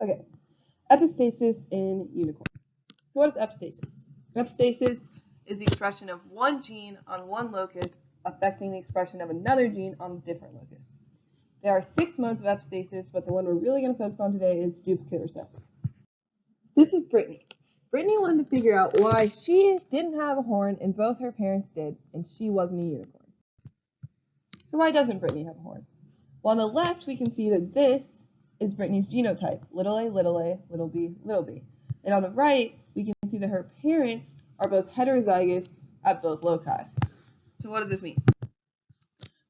Okay, epistasis in unicorns. So what is epistasis? Epistasis is the expression of one gene on one locus affecting the expression of another gene on a different locus. There are 6 modes of epistasis, but the one we're really going to focus on today is duplicate recessive. So this is Britney. Britney wanted to figure out why she didn't have a horn and both her parents did, and she wasn't a unicorn. So why doesn't Britney have a horn? Well, on the left, we can see that this is Britney's genotype, little a, little b, little b. And on the right, we can see that her parents are both heterozygous at both loci. So what does this mean?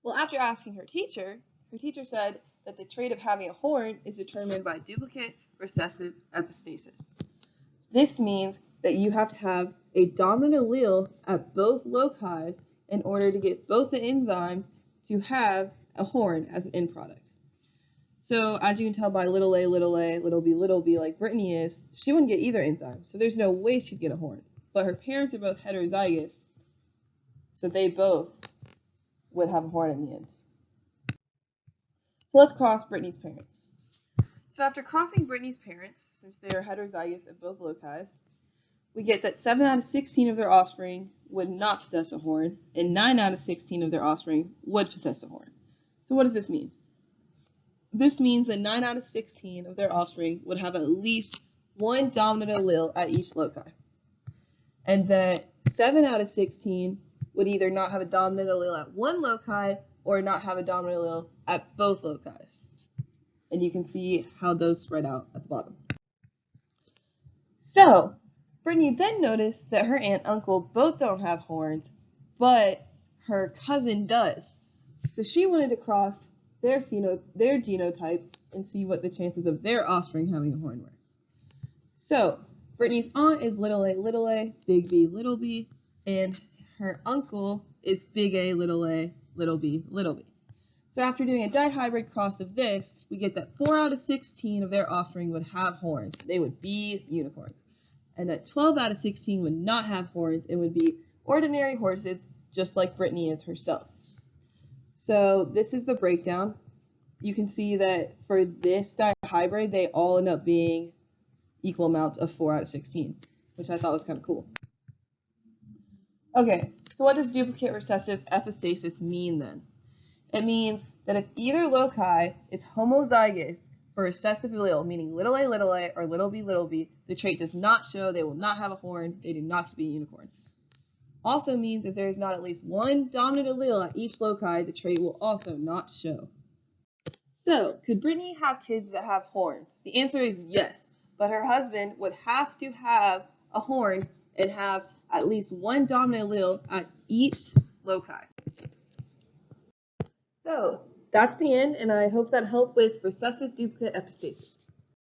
Well, after asking her teacher said that the trait of having a horn is determined by duplicate recessive epistasis. This means that you have to have a dominant allele at both loci in order to get both the enzymes to have a horn as an end product. So as you can tell by little a, little b, like Britney is, she wouldn't get either enzyme. So there's no way she'd get a horn. But her parents are both heterozygous, so they both would have a horn in the end. So let's cross Britney's parents. So after crossing Britney's parents, since they are heterozygous at both loci, we get that 7 out of 16 of their offspring would not possess a horn, and 9 out of 16 of their offspring would possess a horn. So what does this mean? This means that 9 out of 16 of their offspring would have at least one dominant allele at each loci, and that 7 out of 16 would either not have a dominant allele at one loci or not have a dominant allele at both loci. And you can see how those spread out at the bottom. So, Britney then noticed that her aunt and uncle both don't have horns, but her cousin does. So she wanted to cross their genotypes and see what the chances of their offspring having a horn were. So, Britney's aunt is little a, big B, little b, and her uncle is big A, little b, little b. So after doing a dihybrid cross of this, we get that 4 out of 16 of their offspring would have horns. They would be unicorns. And that 12 out of 16 would not have horns and would be ordinary horses, just like Britney is herself. So this is the breakdown. You can see that for this dihybrid, they all end up being equal amounts of 4 out of 16, which I thought was kind of cool. Okay, so what does duplicate recessive epistasis mean then? It means that if either loci is homozygous for recessive allele, meaning little a, or little b, the trait does not show, they will not have a horn, they do not have to be a unicorn. Also means if there is not at least one dominant allele at each loci, the trait will also not show. So, could Britney have kids that have horns? The answer is yes, but her husband would have to have a horn and have at least one dominant allele at each loci. So, that's the end, and I hope that helped with recessive duplicate epistasis.